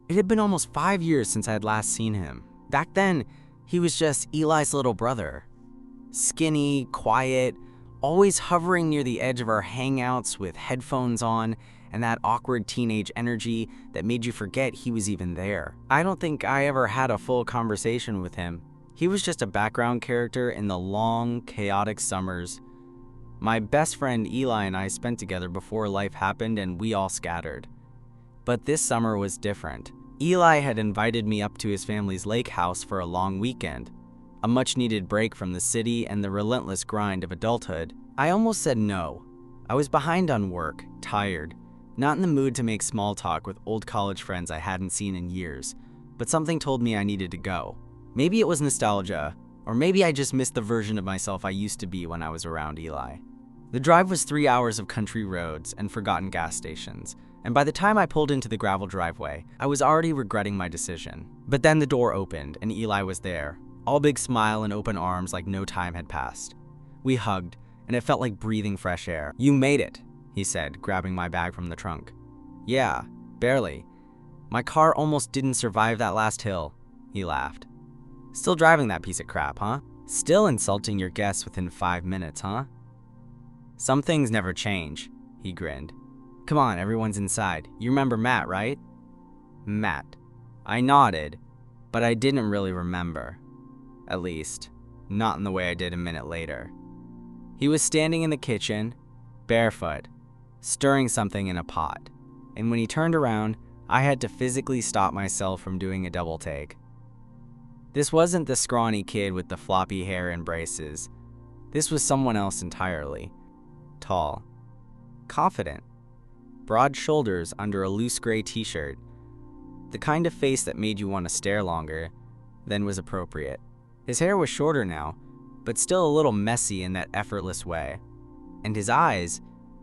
It had been almost 5 years since I had last seen him. Back then, he was just Eli's little brother. Skinny, quiet, always hovering near the edge of our hangouts with headphones on and that awkward teenage energy that made you forget he was even there. I don't think I ever had a full conversation with him. He was just a background character in the long, chaotic summers my best friend Eli and I spent together before life happened and we all scattered. But this summer was different. Eli had invited me up to his family's lake house for a long weekend, a much-needed break from the city and the relentless grind of adulthood. I almost said no. I was behind on work, tired, not in the mood to make small talk with old college friends I hadn't seen in years, but something told me I needed to go. Maybe it was nostalgia, or maybe I just missed the version of myself I used to be when I was around Eli. The drive was 3 hours of country roads and forgotten gas stations, and by the time I pulled into the gravel driveway, I was already regretting my decision. But then the door opened and Eli was there, all big smile and open arms like no time had passed. We hugged, and it felt like breathing fresh air. "You made it," he said, grabbing my bag from the trunk. "Yeah, barely. My car almost didn't survive that last hill," he laughed. "Still driving that piece of crap, huh? Still insulting your guests within 5 minutes, huh?" "Some things never change," he grinned. "Come on, everyone's inside. You remember Matt, right?" Matt. I nodded, but I didn't really remember. At least, not in the way I did a minute later. He was standing in the kitchen, barefoot, stirring something in a pot, and when he turned around, I had to physically stop myself from doing a double take. This wasn't the scrawny kid with the floppy hair and braces. This was someone else entirely. Tall, confident, broad shoulders under a loose gray t-shirt, the kind of face that made you want to stare longer than was appropriate. His hair was shorter now, but still a little messy in that effortless way. And his eyes,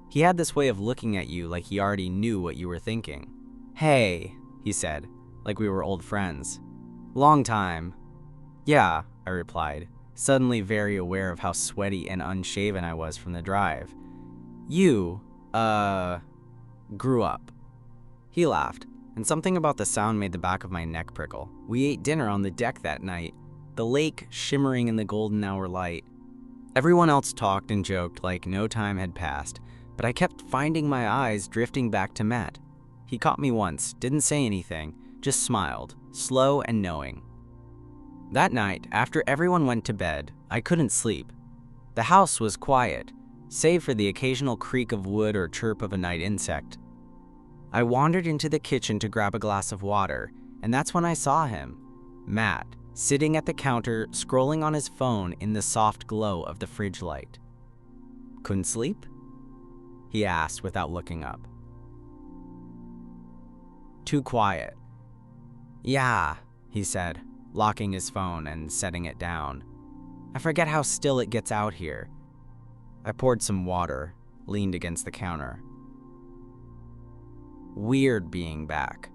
he had this way of looking at you like he already knew what you were thinking. "Hey," he said, like we were old friends. "Long time." "Yeah," I replied, suddenly very aware of how sweaty and unshaven I was from the drive. "You, grew up." He laughed, and something about the sound made the back of my neck prickle. We ate dinner on the deck that night, the lake shimmering in the golden hour light. Everyone else talked and joked like no time had passed, but I kept finding my eyes drifting back to Matt. He caught me once, didn't say anything, just smiled, slow and knowing. That night, after everyone went to bed, I couldn't sleep. The house was quiet, save for the occasional creak of wood or chirp of a night insect. I wandered into the kitchen to grab a glass of water, and that's when I saw him, Matt, sitting at the counter, scrolling on his phone in the soft glow of the fridge light. "Couldn't sleep?" he asked without looking up. "Too quiet." "Yeah," he said, locking his phone and setting it down. "I forget how still it gets out here." I poured some water, leaned against the counter. "Weird being back."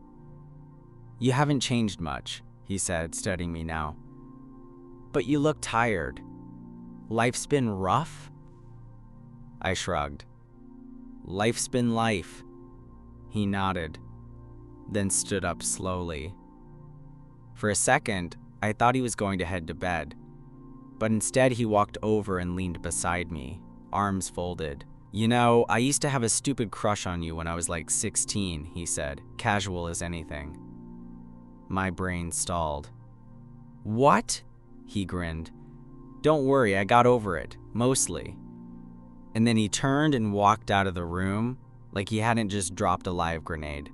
"You haven't changed much," he said, studying me now. "But you look tired. Life's been rough?" I shrugged. "Life's been life." He nodded, then stood up slowly. For a second, I thought he was going to head to bed, but instead he walked over and leaned beside me, arms folded. "You know, I used to have a stupid crush on you when I was like 16, he said, casual as anything. My brain stalled. "What?" he grinned. "Don't worry, I got over it, mostly." And then he turned and walked out of the room like he hadn't just dropped a live grenade.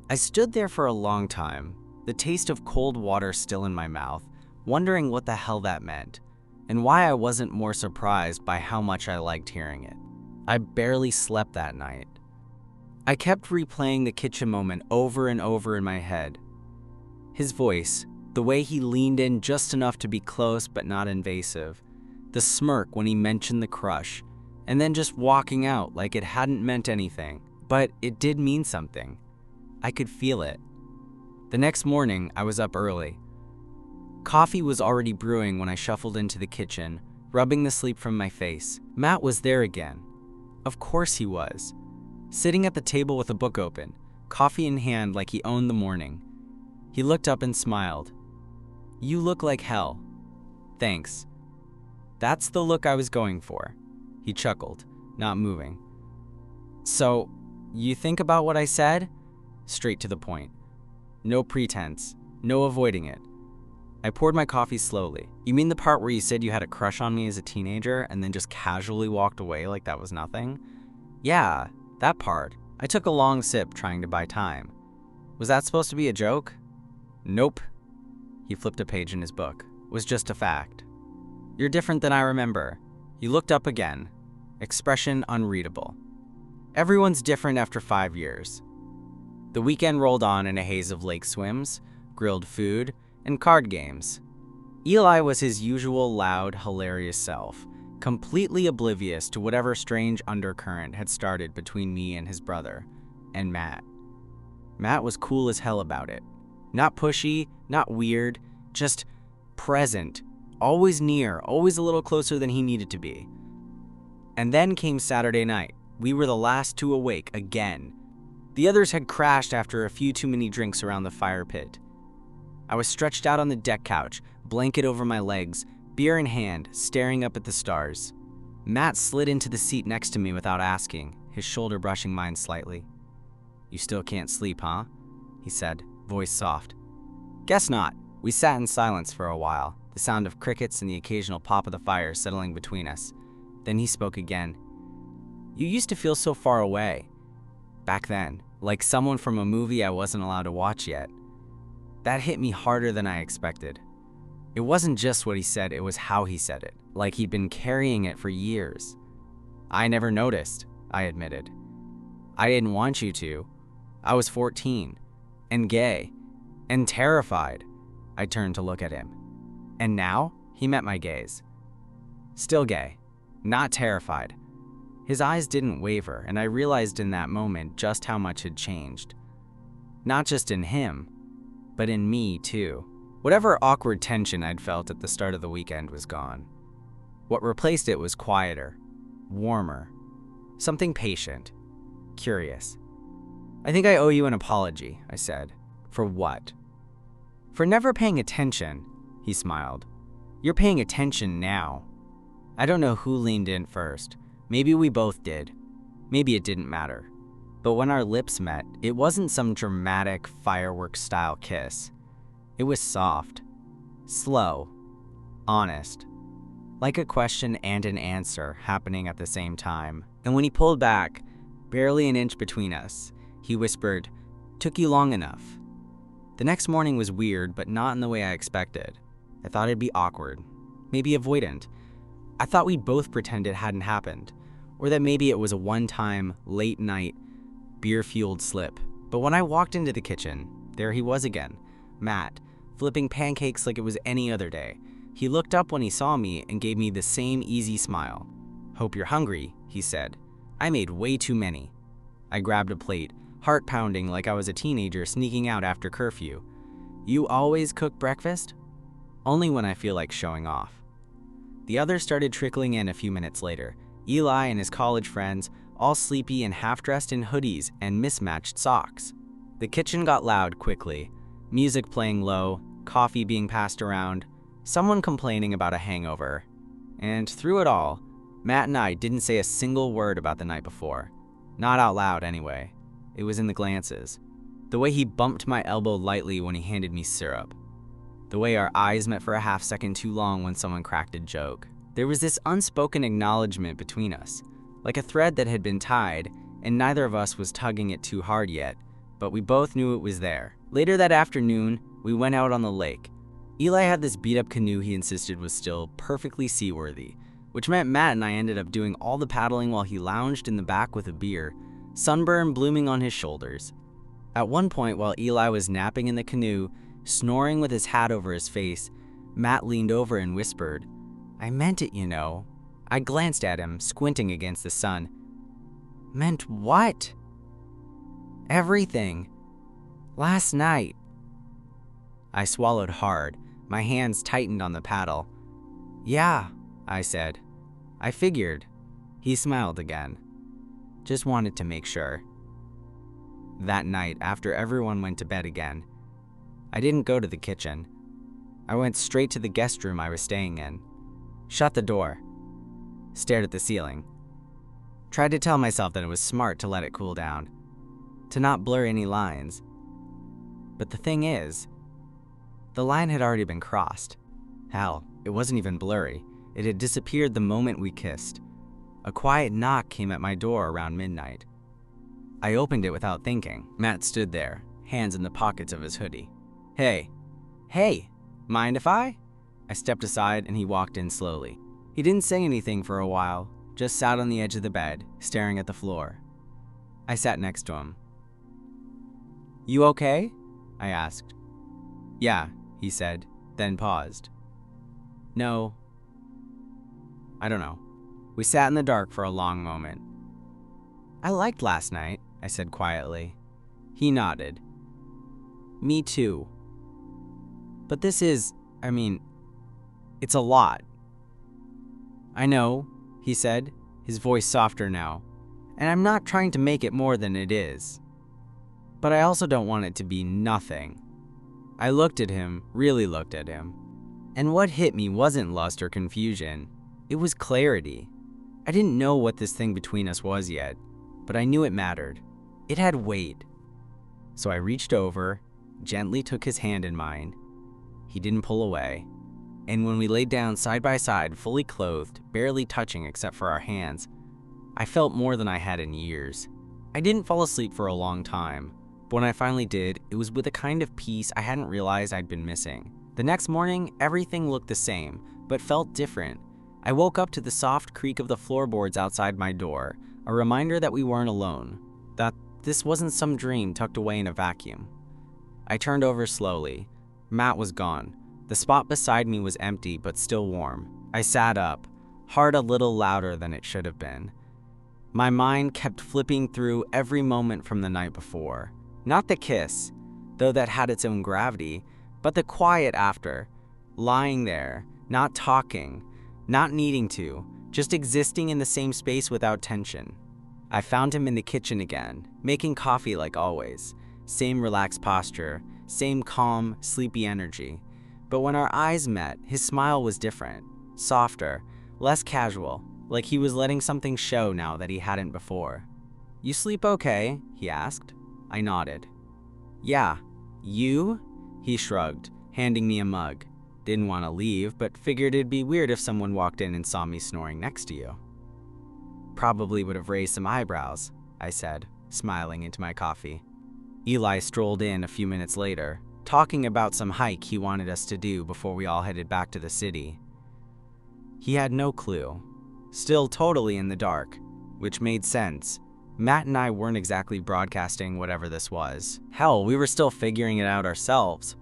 I stood there for a long time, the taste of cold water still in my mouth, wondering what the hell that meant, and why I wasn't more surprised by how much I liked hearing it. I barely slept that night. I kept replaying the kitchen moment over and over in my head. His voice, the way he leaned in just enough to be close but not invasive, the smirk when he mentioned the crush, and then just walking out like it hadn't meant anything, but it did mean something. I could feel it. The next morning, I was up early. Coffee was already brewing when I shuffled into the kitchen, rubbing the sleep from my face. Matt was there again. Of course he was. Sitting at the table with a book open, coffee in hand like he owned the morning. He looked up and smiled. "You look like hell." "Thanks." "That's the look I was going for." He chuckled, not moving. "So, you think about what I said?" Straight to the point. No pretense, no avoiding it. I poured my coffee slowly. "You mean the part where you said you had a crush on me as a teenager and then just casually walked away like that was nothing?" "Yeah, that part." I took a long sip, trying to buy time. "Was that supposed to be a joke?" "Nope." He flipped a page in his book. "Was just a fact." "You're different than I remember." He looked up again, expression unreadable. "Everyone's different after 5 years." The weekend rolled on in a haze of lake swims, grilled food, and card games. Eli was his usual loud, hilarious self, completely oblivious to whatever strange undercurrent had started between me and his brother, and Matt. Matt was cool as hell about it. Not pushy, not weird, just present, always near, always a little closer than he needed to be. And then came Saturday night. We were the last two awake again. The others had crashed after a few too many drinks around the fire pit. I was stretched out on the deck couch, blanket over my legs, beer in hand, staring up at the stars. Matt slid into the seat next to me without asking, his shoulder brushing mine slightly. "You still can't sleep, huh?" he said, voice soft. "Guess not." We sat in silence for a while, the sound of crickets and the occasional pop of the fire settling between us. Then he spoke again. "You used to feel so far away. Back then, like someone from a movie I wasn't allowed to watch yet." That hit me harder than I expected. It wasn't just what he said, it was how he said it, like he'd been carrying it for years. "I never noticed," I admitted. "I didn't want you to. I was 14, and gay, and terrified." I turned to look at him. "And now?" He met my gaze. "Still gay, not terrified." His eyes didn't waver, and I realized in that moment just how much had changed. Not just in him, but in me too. Whatever awkward tension I'd felt at the start of the weekend was gone. What replaced it was quieter, warmer, something patient, curious. "I think I owe you an apology," I said. "For what?" "For never paying attention," he smiled. "You're paying attention now." I don't know who leaned in first. Maybe we both did. Maybe it didn't matter. But when our lips met, it wasn't some dramatic fireworks-style kiss. It was soft, slow, honest, like a question and an answer happening at the same time. And when he pulled back, barely an inch between us, he whispered, "Took you long enough." The next morning was weird, but not in the way I expected. I thought it'd be awkward, maybe avoidant. I thought we'd both pretend it hadn't happened, or that maybe it was a one-time, late-night, beer-fueled slip. But when I walked into the kitchen, there he was again, Matt, flipping pancakes like it was any other day. He looked up when he saw me and gave me the same easy smile. "Hope you're hungry," he said. I made way too many. I grabbed a plate, heart pounding like I was a teenager sneaking out after curfew. "You always cook breakfast?" "Only when I feel like showing off." The others started trickling in a few minutes later. Eli and his college friends, all sleepy and half-dressed in hoodies and mismatched socks. The kitchen got loud quickly, music playing low, coffee being passed around, someone complaining about a hangover. And through it all, Matt and I didn't say a single word about the night before. Not out loud, anyway. It was in the glances. The way he bumped my elbow lightly when he handed me syrup. The way our eyes met for a half second too long when someone cracked a joke. There was this unspoken acknowledgement between us, like a thread that had been tied, and neither of us was tugging it too hard yet, but we both knew it was there. Later that afternoon, we went out on the lake. Eli had this beat-up canoe he insisted was still perfectly seaworthy, which meant Matt and I ended up doing all the paddling while he lounged in the back with a beer, sunburn blooming on his shoulders. At one point, while Eli was napping in the canoe, snoring with his hat over his face, Matt leaned over and whispered, "I meant it, you know." I glanced at him, squinting against the sun. "Meant what?" "Everything. Last night." I swallowed hard. My hands tightened on the paddle. "Yeah," I said. "I figured." He smiled again. "Just wanted to make sure." That night, after everyone went to bed again, I didn't go to the kitchen. I went straight to the guest room I was staying in, shut the door, stared at the ceiling, tried to tell myself that it was smart to let it cool down, to not blur any lines. But the thing is, the line had already been crossed. Hell, it wasn't even blurry. It had disappeared the moment we kissed. A quiet knock came at my door around midnight. I opened it without thinking. Matt stood there, hands in the pockets of his hoodie. Hey, mind if I? I stepped aside and he walked in slowly. He didn't say anything for a while, just sat on the edge of the bed, staring at the floor. I sat next to him. "You okay?" I asked. "Yeah," he said, then paused. "No, I don't know." We sat in the dark for a long moment. "I liked last night," I said quietly. He nodded. "Me too. But this is, it's a lot." "I know," he said, his voice softer now, "and I'm not trying to make it more than it is. But I also don't want it to be nothing." I looked at him, really looked at him. And what hit me wasn't lust or confusion. It was clarity. I didn't know what this thing between us was yet, but I knew it mattered. It had weight. So I reached over, gently took his hand in mine. He didn't pull away. And when we laid down side by side, fully clothed, barely touching except for our hands, I felt more than I had in years. I didn't fall asleep for a long time, but when I finally did, it was with a kind of peace I hadn't realized I'd been missing. The next morning, everything looked the same, but felt different. I woke up to the soft creak of the floorboards outside my door, a reminder that we weren't alone, that this wasn't some dream tucked away in a vacuum. I turned over slowly. Matt was gone. The spot beside me was empty but still warm. I sat up, heart a little louder than it should have been. My mind kept flipping through every moment from the night before. Not the kiss, though that had its own gravity, but the quiet after. Lying there, not talking, not needing to, just existing in the same space without tension. I found him in the kitchen again, making coffee like always. Same relaxed posture, same calm, sleepy energy. But when our eyes met, his smile was different, softer, less casual, like he was letting something show now that he hadn't before. "You sleep okay?" he asked. I nodded. "Yeah. You?" He shrugged, handing me a mug. Didn't want to leave, but figured it'd be weird if someone walked in and saw me snoring next to you. "Probably would have raised some eyebrows," I said, smiling into my coffee. Eli strolled in a few minutes later, talking about some hike he wanted us to do before we all headed back to the city. He had no clue. Still totally in the dark, which made sense. Matt and I weren't exactly broadcasting whatever this was. Hell, we were still figuring it out ourselves.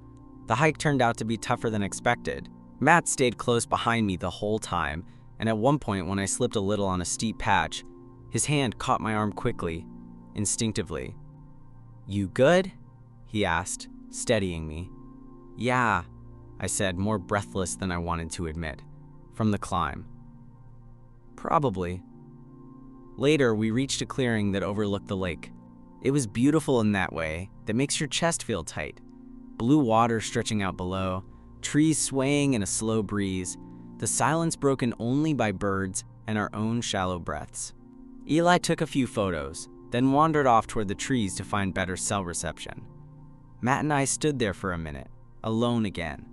The hike turned out to be tougher than expected. Matt stayed close behind me the whole time, and at one point when I slipped a little on a steep patch, his hand caught my arm quickly, instinctively. "You good?" he asked, steadying me. "Yeah," I said, more breathless than I wanted to admit, from the climb. "Probably." Later, we reached a clearing that overlooked the lake. It was beautiful in that way, that makes your chest feel tight. Blue water stretching out below, trees swaying in a slow breeze, the silence broken only by birds and our own shallow breaths. Eli took a few photos, then wandered off toward the trees to find better cell reception. Matt and I stood there for a minute, alone again.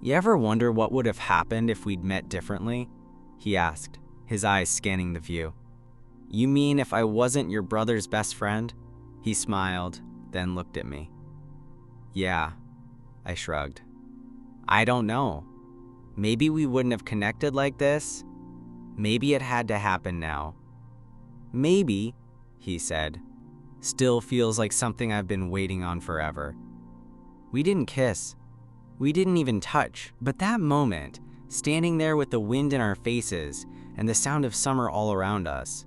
"You ever wonder what would have happened if we'd met differently?" he asked, his eyes scanning the view. "You mean if I wasn't your brother's best friend?" He smiled, then looked at me. "Yeah," I shrugged. "I don't know. Maybe we wouldn't have connected like this. Maybe it had to happen now. Maybe," he said, "still feels like something I've been waiting on forever." We didn't kiss. We didn't even touch. But that moment, standing there with the wind in our faces and the sound of summer all around us,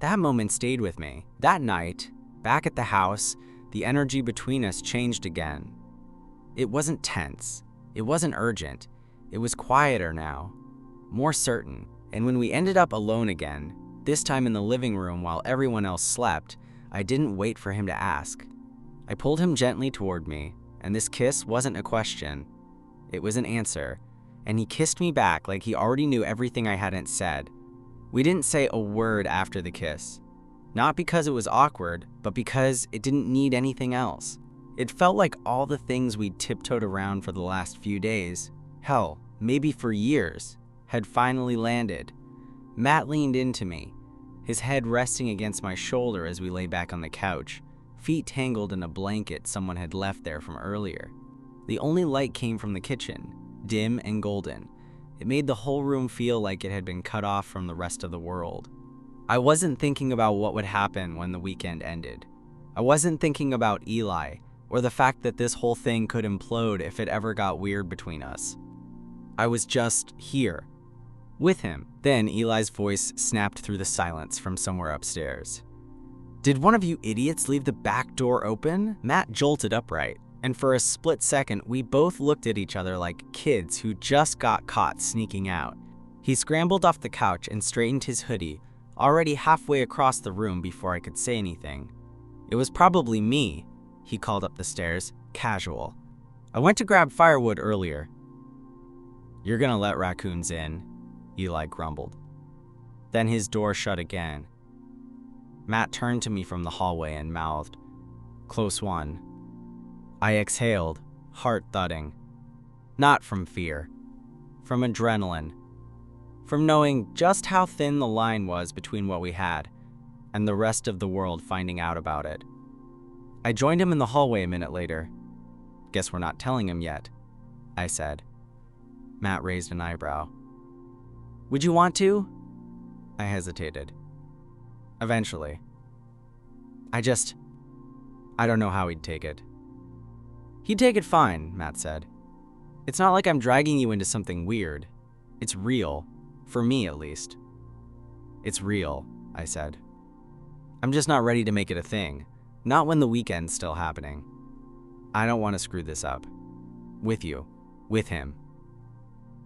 that moment stayed with me. That night, back at the house, the energy between us changed again. It wasn't tense. It wasn't urgent. It was quieter now, more certain. And when we ended up alone again, this time in the living room while everyone else slept, I didn't wait for him to ask. I pulled him gently toward me, And this kiss wasn't a question. It was an answer. And he kissed me back like he already knew everything I hadn't said. We didn't say a word after the kiss. Not because it was awkward, but because it didn't need anything else. It felt like all the things we'd tiptoed around for the last few days, hell, maybe for years, had finally landed. Matt leaned into me, his head resting against my shoulder as we lay back on the couch, feet tangled in a blanket someone had left there from earlier. The only light came from the kitchen, dim and golden. It made the whole room feel like it had been cut off from the rest of the world. I wasn't thinking about what would happen when the weekend ended. I wasn't thinking about Eli, or the fact that this whole thing could implode if it ever got weird between us. I was just here, with him. Then Eli's voice snapped through the silence from somewhere upstairs. "Did one of you idiots leave the back door open?" Matt jolted upright, and for a split second, we both looked at each other like kids who just got caught sneaking out. He scrambled off the couch and straightened his hoodie, already halfway across the room before I could say anything. "It was probably me," he called up the stairs, casual. "I went to grab firewood earlier." "You're gonna let raccoons in," Eli grumbled. Then his door shut again. Matt turned to me from the hallway and mouthed, "Close one." I exhaled, heart thudding. Not from fear, from adrenaline, from knowing just how thin the line was between what we had and the rest of the world finding out about it. I joined him in the hallway a minute later. "Guess we're not telling him yet," I said. Matt raised an eyebrow. "Would you want to?" I hesitated. "Eventually. I don't know how he'd take it." "He'd take it fine," Matt said. "It's not like I'm dragging you into something weird. It's real, for me at least." "It's real," I said. "I'm just not ready to make it a thing, not when the weekend's still happening. I don't want to screw this up. With you, with him."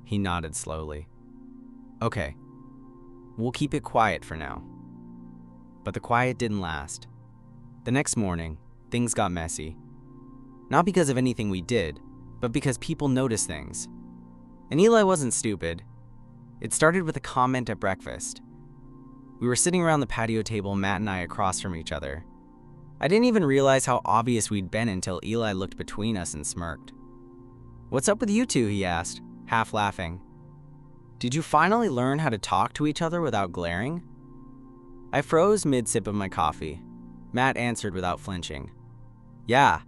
He nodded slowly. "Okay, we'll keep it quiet for now." But the quiet didn't last. The next morning, things got messy. Not because of anything we did, but because people noticed things. And Eli wasn't stupid. It started with a comment at breakfast. We were sitting around the patio table, Matt and I across from each other. I didn't even realize how obvious we'd been until Eli looked between us and smirked. "What's up with you two?" he asked, half laughing. "Did you finally learn how to talk to each other without glaring?" I froze mid-sip of my coffee. Matt answered without flinching. "Yeah.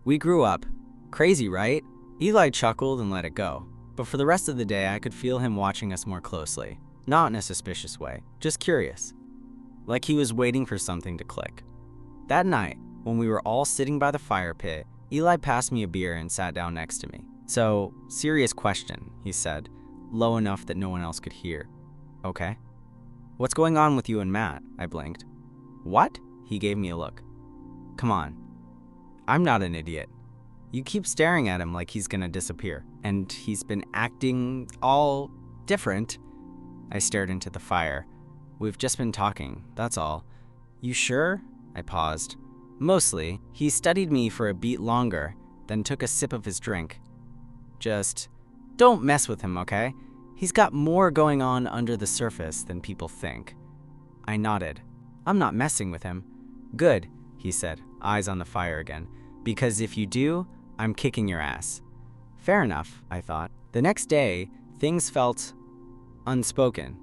We grew up. Crazy, right?" Eli chuckled and let it go. But for the rest of the day, I could feel him watching us more closely. Not in a suspicious way, just curious. Like he was waiting for something to click. That night, when we were all sitting by the fire pit, Eli passed me a beer and sat down next to me. "So, serious question," he said, low enough that no one else could hear. "Okay. What's going on with you and Matt?" I blinked. "What?" He gave me a look. "Come on. I'm not an idiot. You keep staring at him like he's gonna disappear. And he's been acting all different." I stared into the fire. "We've just been talking, that's all." "You sure?" I paused. "Mostly." He studied me for a beat longer, then took a sip of his drink. "Just don't mess with him, okay? He's got more going on under the surface than people think." I nodded. "I'm not messing with him." "Good," he said, eyes on the fire again. "Because if you do, I'm kicking your ass." Fair enough, I thought. The next day, things felt unspoken,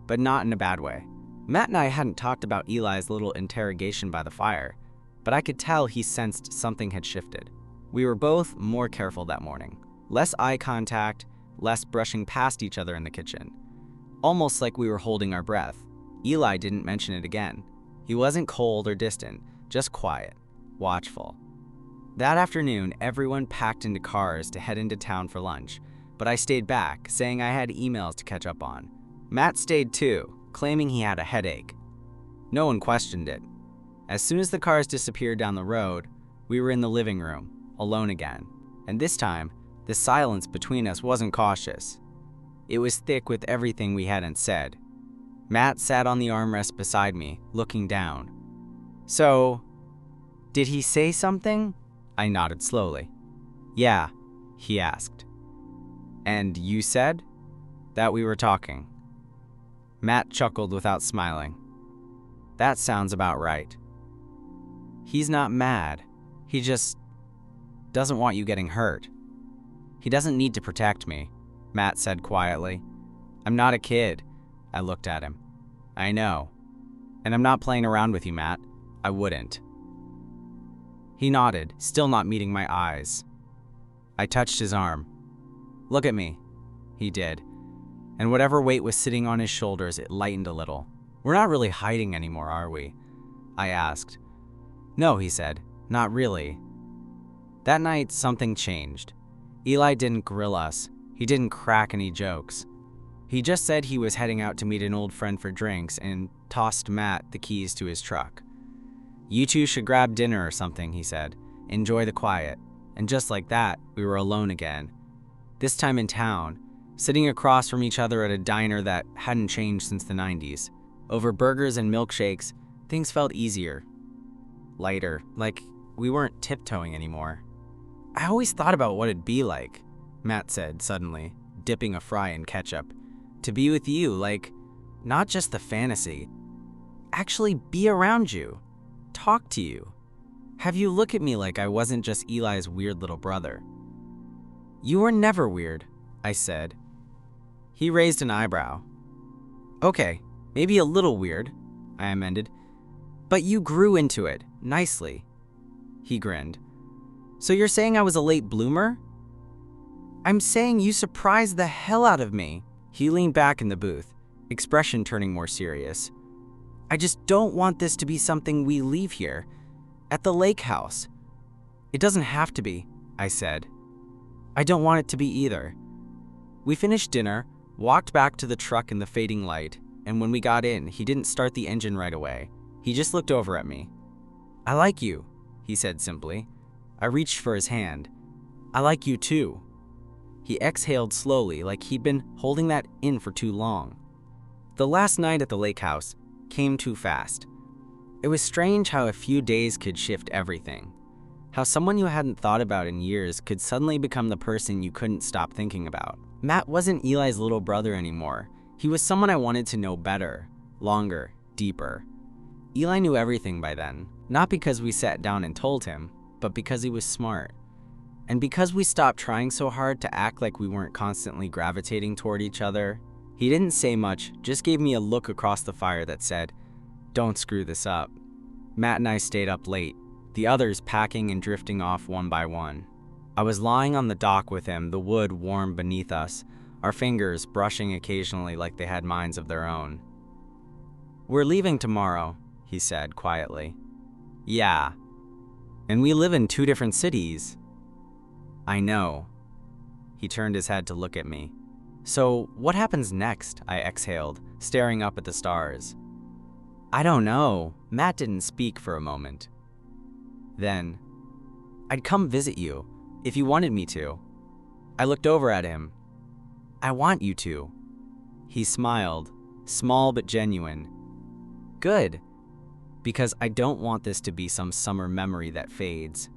but not in a bad way. Matt and I hadn't talked about Eli's little interrogation by the fire, but I could tell he sensed something had shifted. We were both more careful that morning. Less eye contact, less brushing past each other in the kitchen. Almost like we were holding our breath. Eli didn't mention it again. He wasn't cold or distant, just quiet, watchful. That afternoon, everyone packed into cars to head into town for lunch, but I stayed back, saying I had emails to catch up on. Matt stayed too, claiming he had a headache. No one questioned it. As soon as the cars disappeared down the road, we were in the living room, alone again. And this time, the silence between us wasn't cautious. It was thick with everything we hadn't said. Matt sat on the armrest beside me, looking down. "So, did he say something?" I nodded slowly. Yeah, he asked. And you said? That we were talking. Matt chuckled without smiling. That sounds about right. He's not mad. He just doesn't want you getting hurt. He doesn't need to protect me, Matt said quietly. I'm not a kid. I looked at him. I know. And I'm not playing around with you, Matt. I wouldn't. He nodded, still not meeting my eyes. I touched his arm. Look at me. He did. And whatever weight was sitting on his shoulders, it lightened a little. We're not really hiding anymore, are we? I asked. No, he said. Not really. That night, something changed. Eli didn't grill us. He didn't crack any jokes. He just said he was heading out to meet an old friend for drinks and tossed Matt the keys to his truck. You two should grab dinner or something, he said. Enjoy the quiet. And just like that, we were alone again. This time in town, sitting across from each other at a diner that hadn't changed since the 90s. Over burgers and milkshakes, things felt easier. Lighter, like we weren't tiptoeing anymore. I always thought about what it'd be like, Matt said suddenly, dipping a fry in ketchup. To be with you, like, not just the fantasy. Actually be around you. Talk to you. Have you look at me like I wasn't just Eli's weird little brother. You were never weird, I said. He raised an eyebrow. Okay, maybe a little weird, I amended. But you grew into it, nicely. He grinned. So you're saying I was a late bloomer? I'm saying you surprised the hell out of me. He leaned back in the booth, expression turning more serious. I just don't want this to be something we leave here, at the lake house. It doesn't have to be, I said. I don't want it to be either. We finished dinner, walked back to the truck in the fading light, and when we got in, he didn't start the engine right away. He just looked over at me. I like you, he said simply. I reached for his hand. I like you too. He exhaled slowly, like he'd been holding that in for too long. The last night at the lake house came too fast. It was strange how a few days could shift everything. How someone you hadn't thought about in years could suddenly become the person you couldn't stop thinking about. Matt wasn't Eli's little brother anymore. He was someone I wanted to know better, longer, deeper. Eli knew everything by then, not because we sat down and told him, but because he was smart. And because we stopped trying so hard to act like we weren't constantly gravitating toward each other. He didn't say much, just gave me a look across the fire that said, "Don't screw this up." Matt and I stayed up late, the others packing and drifting off one by one. I was lying on the dock with him, the wood warm beneath us, our fingers brushing occasionally like they had minds of their own. We're leaving tomorrow, he said quietly. Yeah. And we live in 2 different cities. I know. He turned his head to look at me. So what happens next? I exhaled, staring up at the stars. I don't know. Matt didn't speak for a moment. Then, I'd come visit you, if you wanted me to. I looked over at him. I want you to. He smiled, small but genuine. Good, because I don't want this to be some summer memory that fades.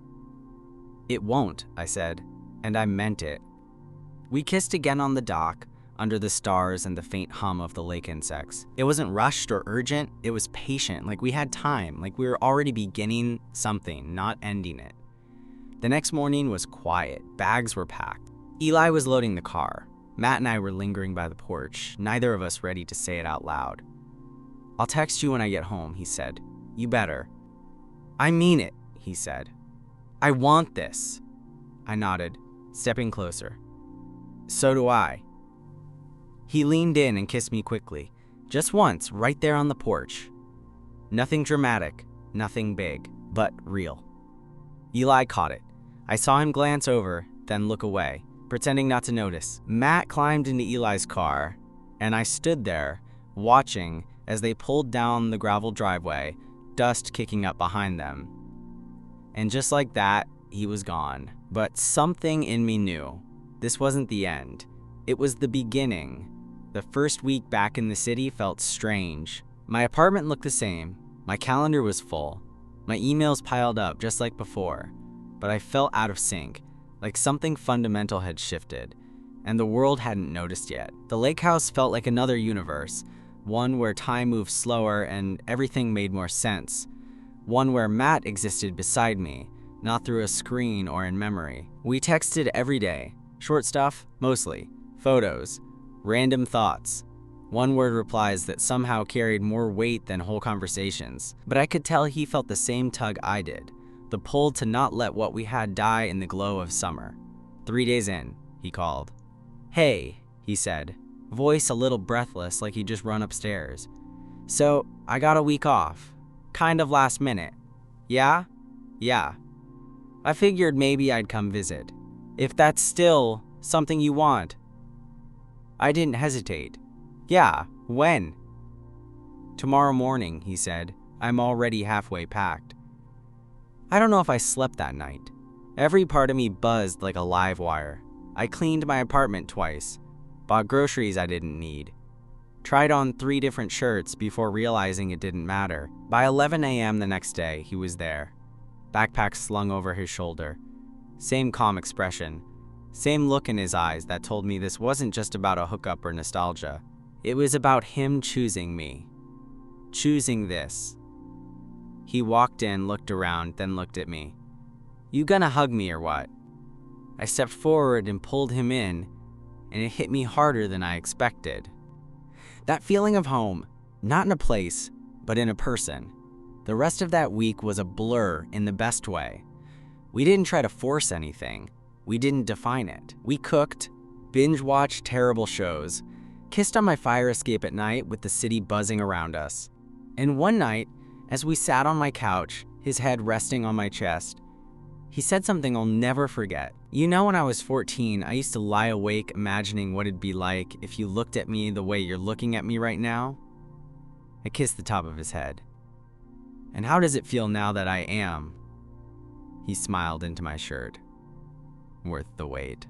It won't, I said, and I meant it. We kissed again on the dock, under the stars and the faint hum of the lake insects. It wasn't rushed or urgent, it was patient, like we had time, like we were already beginning something, not ending it. The next morning was quiet, bags were packed. Eli was loading the car. Matt and I were lingering by the porch, neither of us ready to say it out loud. I'll text you when I get home, he said. You better. I mean it, he said. I want this. I nodded, stepping closer. So do I. He leaned in and kissed me quickly, just once, right there on the porch. Nothing dramatic, nothing big, but real. Eli caught it. I saw him glance over, then look away, pretending not to notice. Matt climbed into Eli's car, and I stood there, watching as they pulled down the gravel driveway, dust kicking up behind them. And just like that, he was gone. But something in me knew. This wasn't the end. It was the beginning. The first week back in the city felt strange. My apartment looked the same. My calendar was full. My emails piled up just like before. But I felt out of sync, like something fundamental had shifted, and the world hadn't noticed yet. The lake house felt like another universe, one where time moved slower and everything made more sense. One where Matt existed beside me, not through a screen or in memory. We texted every day, short stuff, mostly, photos, random thoughts, one-word replies that somehow carried more weight than whole conversations. But I could tell he felt the same tug I did, the pull to not let what we had die in the glow of summer. 3 days in, he called. "Hey," he said, voice a little breathless like he'd just run upstairs. "So, I got a week off. Kind of last minute. Yeah? Yeah. I figured maybe I'd come visit. If that's still something you want." I didn't hesitate. "Yeah, when?" "Tomorrow morning," he said. "I'm already halfway packed." I don't know if I slept that night. Every part of me buzzed like a live wire. I cleaned my apartment twice, bought groceries I didn't need, tried on 3 different shirts before realizing it didn't matter. By 11 a.m. the next day, he was there, backpack slung over his shoulder. Same calm expression, same look in his eyes that told me this wasn't just about a hookup or nostalgia. It was about him choosing me. Choosing this. He walked in, looked around, then looked at me. "You gonna hug me or what?" I stepped forward and pulled him in, and it hit me harder than I expected. That feeling of home, not in a place, but in a person. The rest of that week was a blur in the best way. We didn't try to force anything. We didn't define it. We cooked, binge-watched terrible shows, kissed on my fire escape at night with the city buzzing around us. And one night, as we sat on my couch, his head resting on my chest, he said something I'll never forget. "You know, when I was 14, I used to lie awake imagining what it'd be like if you looked at me the way you're looking at me right now?" I kissed the top of his head. "And how does it feel now that I am?" He smiled into my shirt. "Worth the wait."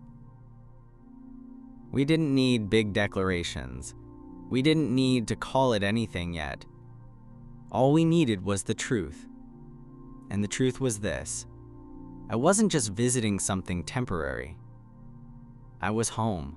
We didn't need big declarations. We didn't need to call it anything yet. All we needed was the truth. And the truth was this: I wasn't just visiting something temporary. I was home.